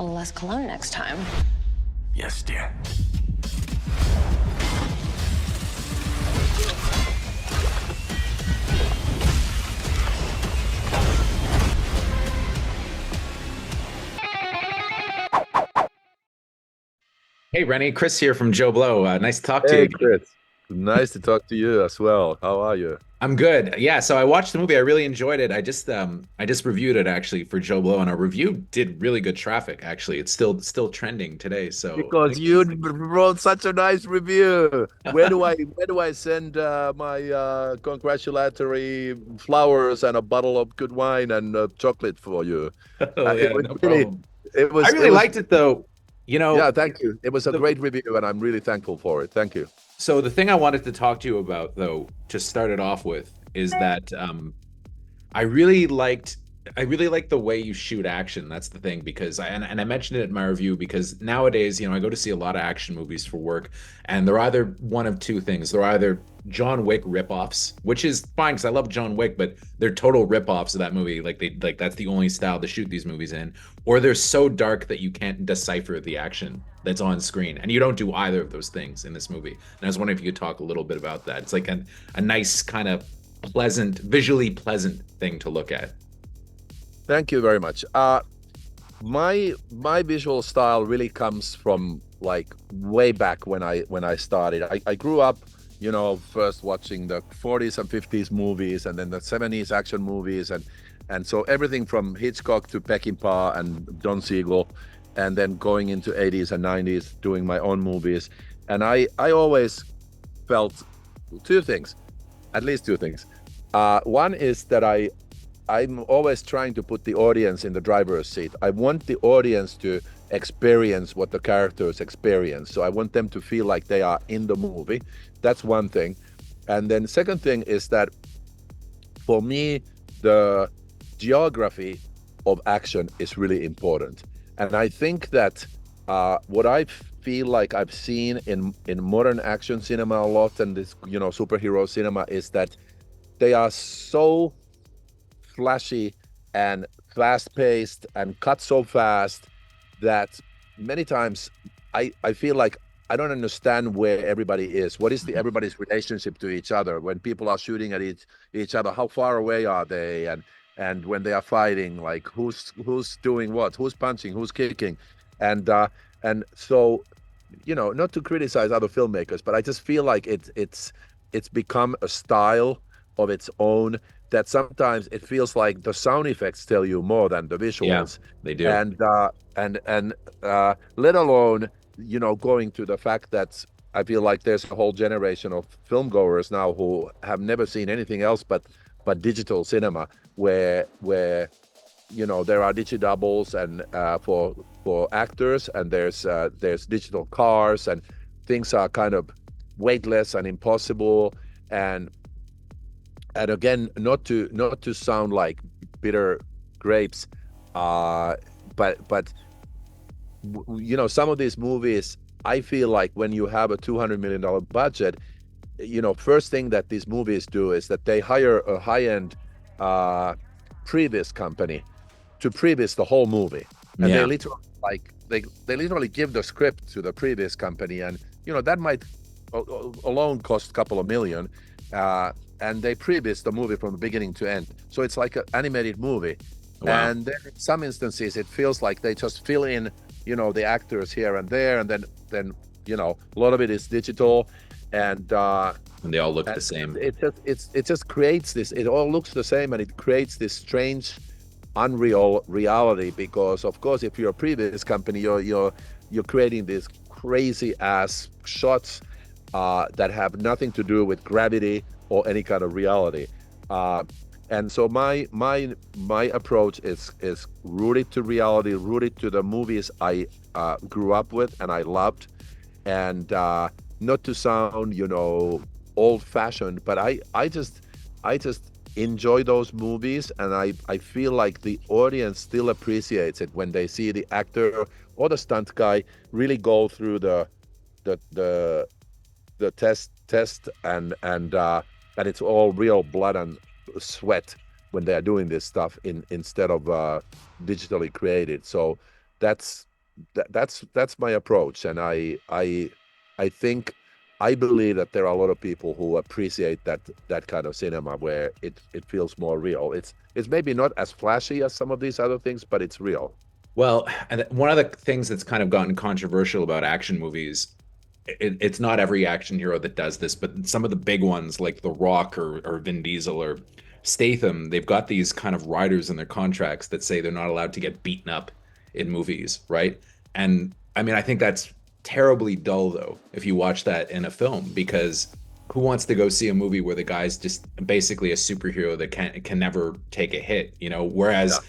A little less cologne next time. Yes, dear. Hey, Renny, Chris here from JoBlo. Nice to talk to you Hey, again. Chris. Nice to talk to you as well. How are you? I'm good. Yeah, so I watched the movie. I really enjoyed it. I just reviewed it actually for JoBlo, and our review did really good traffic. Actually, it's still trending today. So Because thank you. you wrote such a nice review. Where do I send my congratulatory flowers and a bottle of good wine and chocolate for you? Oh It yeah, was no really, problem. it I was, really it was. liked it though. You know, Yeah, thank you. It was a the great review, and I'm really thankful for it. Thank you. so the thing I wanted to talk to you about though, to start it off with, is that I really liked I really like the way you shoot action. That's the thing because and I mentioned it in my review because nowadays, I go to see a lot of action movies for work, and they're either one of two things. They're either John Wick ripoffs, which is fine because I love John Wick, but they're total ripoffs of that movie. Like that's the only style to shoot these movies in, or they're so dark that you can't decipher the action that's on screen, and you don't do either of those things in this movie. And I was wondering if you could talk a little bit about that. It's like a nice kind of pleasant, visually pleasant thing to look at. Thank you very much. My visual style really comes from like way back when I started. I grew up, first watching the 40s and 50s movies, and then the 70s action movies, and so everything from Hitchcock to Peckinpah and Don Siegel, and then going into 80s and 90s doing my own movies. And I always felt two things, at least two things. One is that I'm always trying to put the audience in the driver's seat. I want the audience to experience what the characters experience. So I want them to feel like they are in the movie. That's one thing. And then second thing is that for me, the geography of action is really important. And I think that what I feel like I've seen in modern action cinema a lot, and this, superhero cinema, is that they are so flashy and fast-paced and cut so fast that many times I feel like I don't understand where everybody is. What is everybody's relationship to each other? When people are shooting at each other, how far away are they? And when they are fighting, like who's doing what? Who's punching? Who's kicking? And so, not to criticize other filmmakers, but I just feel like it's become a style of its own, that sometimes it feels like the sound effects tell you more than the visuals. Yeah, they do. And let alone, going to the fact that I feel like there's a whole generation of film goers now who have never seen anything else but digital cinema, where there are digidoubles and for actors, and there's digital cars, and things are kind of weightless and impossible. And again, not to sound like bitter grapes, but some of these movies, I feel like when you have a $200 million budget, first thing that these movies do is that they hire a high-end previs company to previs the whole movie, and Yeah. they literally give the script to the previs company, and that might alone cost a couple of million. And they previs the movie from the beginning to end. So it's like an animated movie. Wow. And then in some instances, it feels like they just fill in, the actors here and there. And then a lot of it is digital. And And they all look the same. it just creates this, it all looks the same, and it creates this strange, unreal reality. Because of course, if you're a previous company, you're creating these crazy ass shots that have nothing to do with gravity or any kind of reality. And so my approach is rooted to reality, rooted to the movies I grew up with and I loved, and not to sound old-fashioned, but I just enjoy those movies, and I feel like the audience still appreciates it when they see the actor or the stunt guy really go through the test and it's all real blood and sweat when they are doing this stuff instead of digitally created. So that's that's my approach, and I think I believe that there are a lot of people who appreciate that kind of cinema where it feels more real. It's maybe not as flashy as some of these other things, but it's real. Well, and one of the things that's kind of gotten controversial about action movies, it's not every action hero that does this, but some of the big ones like The Rock or Vin Diesel or Statham, they've got these kind of riders in their contracts that say they're not allowed to get beaten up in movies, right? And I mean, I think that's terribly dull though, if you watch that in a film, because who wants to go see a movie where the guy's just basically a superhero that can never take a hit, you know? Yeah. Whereas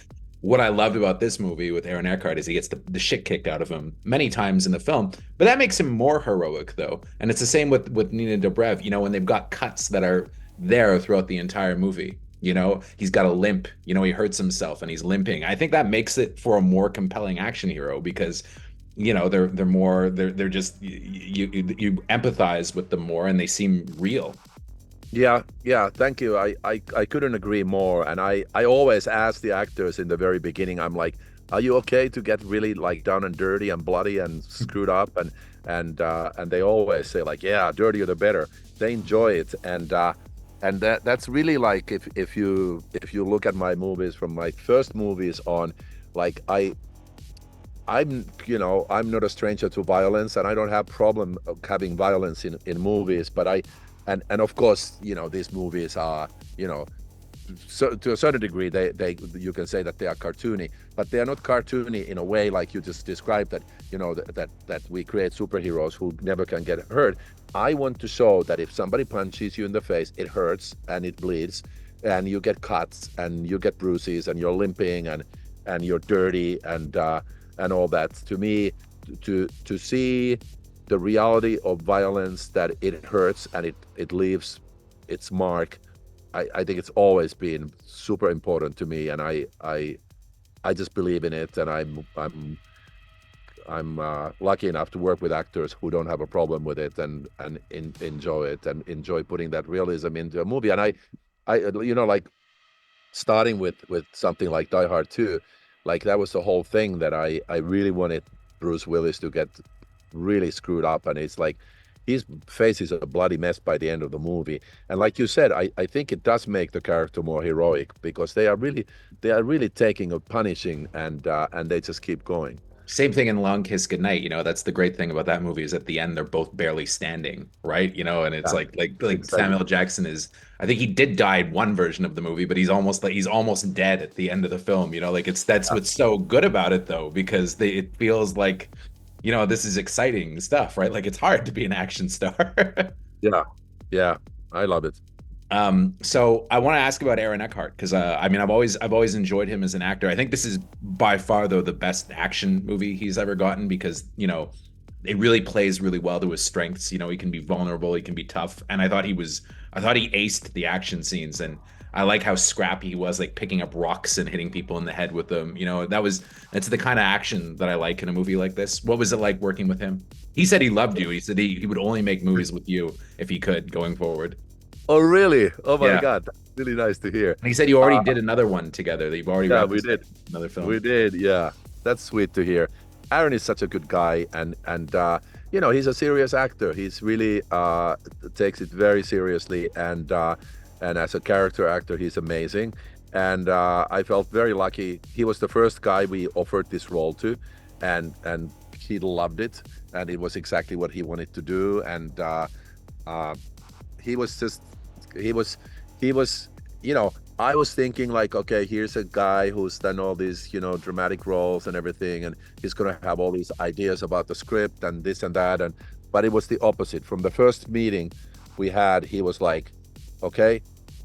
what I loved about this movie with Aaron Eckhart is he gets the shit kicked out of him many times in the film, but that makes him more heroic though. And it's the same with Nina Dobrev, you know, when they've got cuts that are there throughout the entire movie. You know, he's got a limp, you know, he hurts himself and he's limping. I think that makes it for a more compelling action hero because you know they're just you empathize with them more and they seem real. Yeah, thank you. I couldn't agree more. And I always ask the actors in the very beginning, I'm like, are you okay to get really like down and dirty and bloody and screwed up? And they always say like, yeah, dirtier the better. They enjoy it. And that's really like if you look at my movies from my first movies on, like I'm I'm not a stranger to violence, and I don't have problem having violence in movies, but and of course, these movies are, so to a certain degree, they you can say that they are cartoony, but they are not cartoony in a way like you just described that, that we create superheroes who never can get hurt. I want to show that if somebody punches you in the face, it hurts and it bleeds, and you get cuts and you get bruises and you're limping and you're dirty and all that. To me, to see the reality of violence, that it hurts and it leaves its mark, I think it's always been super important to me, and I just believe in it, and I'm lucky enough to work with actors who don't have a problem with it and enjoy it and enjoy putting that realism into a movie. And I like starting with something like Die Hard 2, like that was the whole thing, that I really wanted Bruce Willis to get really screwed up, and it's like his face is a bloody mess by the end of the movie. And like you said, I think it does make the character more heroic, because they are really taking a punishing, and they just keep going. Same thing in Long Kiss Goodnight. You know, that's the great thing about that movie is at the end they're both barely standing, right? You know, and it's Yeah, like exactly. Samuel Jackson is. I think he did die in one version of the movie, but he's almost dead at the end of the film. You know, like that's Yeah, what's so good about it though, because it feels like, you know, this is exciting stuff, right? Like it's hard to be an action star. yeah, yeah, I love it. So I want to ask about Aaron Eckhart because I mean I've always enjoyed him as an actor. I think this is by far though the best action movie he's ever gotten because it really plays really well to his strengths. You know, he can be vulnerable, he can be tough, and I thought he aced the action scenes, and I like how scrappy he was, like picking up rocks and hitting people in the head with them. You know, that's the kind of action that I like in a movie like this. What was it like working with him? He said he loved you. He said he would only make movies with you if he could going forward. Oh, really? Oh my Yeah. God, that's really nice to hear. And he said you already did another one together. That you've already Yeah, wrapped we this up, did. another film. We did, yeah. That's sweet to hear. Aaron is such a good guy, and he's a serious actor. He's really takes it very seriously, and as a character actor, he's amazing. And I felt very lucky. He was the first guy we offered this role to, and he loved it, and it was exactly what he wanted to do. And he was just he was I was thinking like, okay, here's a guy who's done all these dramatic roles and everything, and he's gonna have all these ideas about the script and this and that, but it was the opposite. From the first meeting we had, he was like, okay,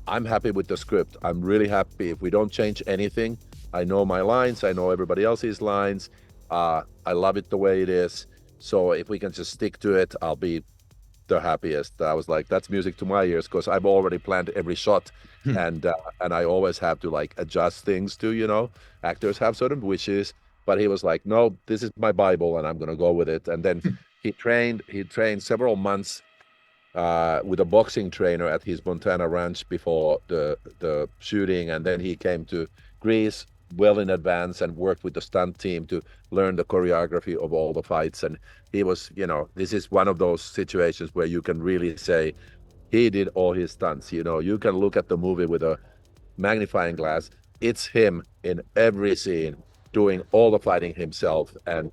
I'm happy with the script, I'm really happy. If we don't change anything, I know my lines, I know everybody else's lines, I love it the way it is, so if we can just stick to it, I'll be the happiest. I was like, that's music to my ears, because I've already planned every shot, and I always have to like adjust things to actors have certain wishes, but he was like, no, this is my Bible and I'm gonna go with it. And then he trained several months with a boxing trainer at his Montana ranch before the shooting, and then he came to Greece well in advance and worked with the stunt team to learn the choreography of all the fights. And he was, this is one of those situations where you can really say he did all his stunts. You can look at the movie with a magnifying glass. It's him in every scene doing all the fighting himself, and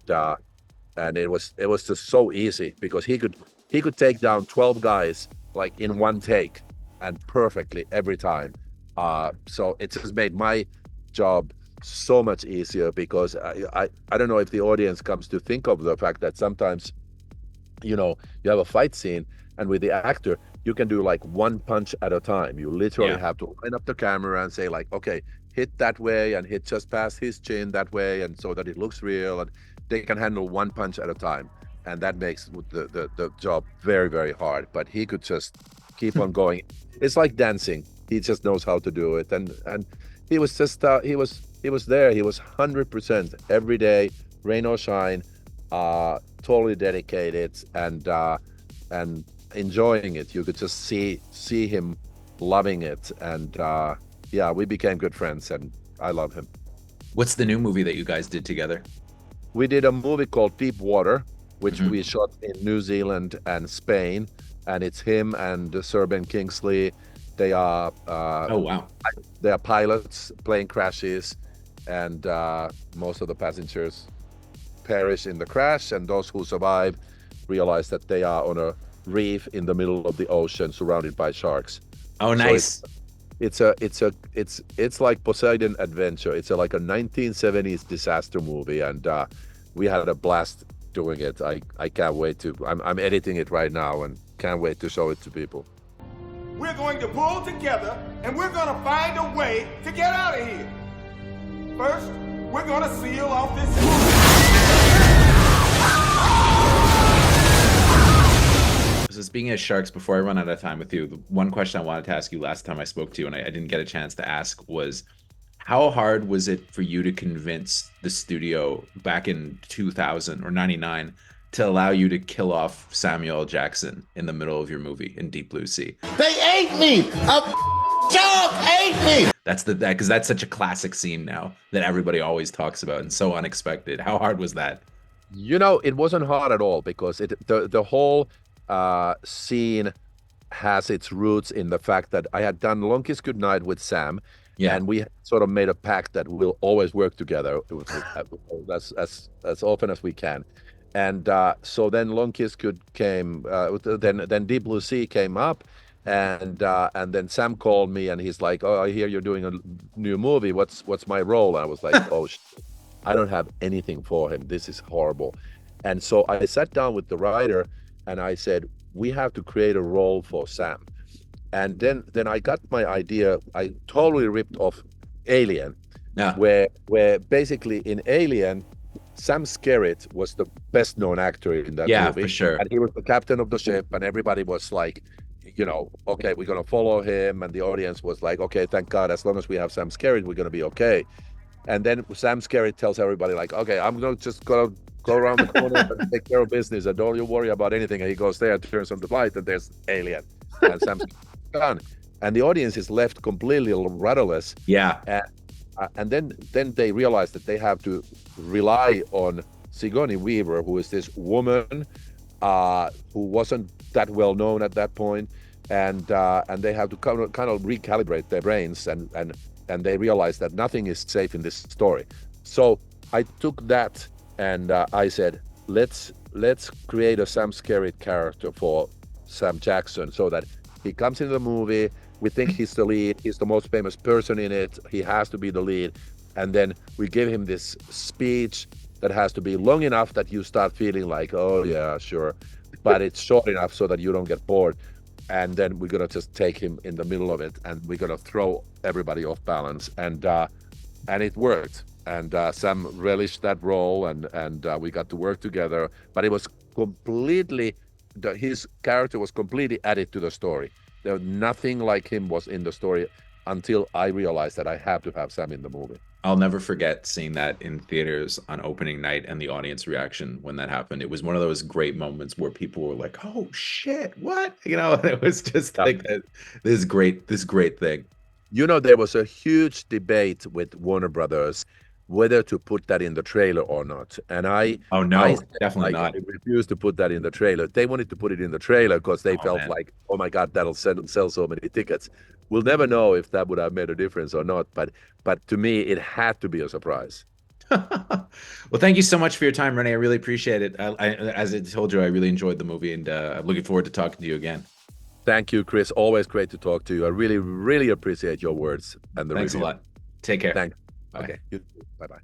it was just so easy because he could take down 12 guys like in one take and perfectly every time. So it just made my job so much easier because I don't know if the audience comes to think of the fact that sometimes you have a fight scene, and with the actor you can do like one punch at a time. You literally have to line up the camera and say like, okay, hit that way and hit just past his chin that way, and so that it looks real, and they can handle one punch at a time, and that makes the job very, very hard. But he could just keep on going. It's like dancing. He just knows how to do it, and he was just he was there. He was 100% every day, rain or shine, totally dedicated, and enjoying it. You could just see him loving it, and yeah, we became good friends, and I love him. What's the new movie that you guys did together? We did a movie called Deep Water, which we shot in New Zealand and Spain, and it's him and Sir Ben Kingsley. They are Oh wow. they are pilots, plane crashes, and most of the passengers perish in the crash, and those who survive realize that they are on a reef in the middle of the ocean surrounded by sharks. Oh nice. So it's like Poseidon Adventure. It's like a 1970s disaster movie, and we had a blast doing it. I can't wait to. I'm editing it right now, and can't wait to show it to people. We're going to pull together, and we're going to find a way to get out of here. First, we're going to seal off this So speaking of sharks, before I run out of time with you, the one question I wanted to ask you last time I spoke to you, and I didn't get a chance to ask, was how hard was it for you to convince the studio back in 2000 or 99 to allow you to kill off Samuel L. Jackson in the middle of your movie in Deep Blue Sea? They ate me! A shark ate me! Because that's such a classic scene now that everybody always talks about and so unexpected. How hard was that? It wasn't hard at all because the whole scene has its roots in the fact that I had done Long Kiss Goodnight with Sam, and we sort of made a pact that we'll always work together as often as we can. And so then Long Kiss came, then Deep Blue Sea came up, and then Sam called me and he's like, "Oh, I hear you're doing a new movie. What's my role?" And I was like, "Oh, I don't have anything for him. This is horrible." And so I sat down with the writer and I said, "We have to create a role for Sam." And then I got my idea. I totally ripped off Alien, where basically in Alien, Sam Skerritt was the best known actor in that movie. Yeah, for sure. And he was the captain of the ship, and everybody was like, okay, we're gonna follow him, and the audience was like, okay, thank God, as long as we have Sam Skerritt, we're gonna be okay. And then Sam Skerritt tells everybody like, okay, I'm gonna just go around the corner and take care of business, and don't you worry about anything. And he goes there and turns on the light, and there's Alien, and Sam's gone, and the audience is left completely rudderless. Yeah. And then they realize that they have to rely on Sigourney Weaver, who is this woman who wasn't that well known at that point, and they have to kind of recalibrate their brains, and they realize that nothing is safe in this story. So I took that and I said, let's create a Sam Skerritt character for Sam Jackson, so that he comes into the movie. We think he's the lead. He's the most famous person in it. He has to be the lead. And then we give him this speech that has to be long enough that you start feeling like, oh, yeah, sure. But it's short enough so that you don't get bored. And then we're going to just take him in the middle of it, and we're going to throw everybody off balance. And it worked. And Sam relished that role, and we got to work together. But it was completely, his character was completely added to the story. There nothing like him was in the story until I realized that I have to have Sam in the movie. I'll never forget seeing that in theaters on opening night and the audience reaction when that happened. It was one of those great moments where people were like, "Oh shit, what?" It was just like this great thing. You know, there was a huge debate with Warner Brothers whether to put that in the trailer or not. And I said, definitely like, not. I refused to put that in the trailer. They wanted to put it in the trailer because they felt man. like, oh my God, that'll sell so many tickets. We'll never know if that would have made a difference or not. But to me, it had to be a surprise. Well, thank you so much for your time, Renny. I really appreciate it. As I told you, I really enjoyed the movie, and I'm looking forward to talking to you again. Thank you, Chris. Always great to talk to you. I really, really appreciate your words and the Thanks review. a lot. Take care. Thanks. Bye. Okay. Bye-bye.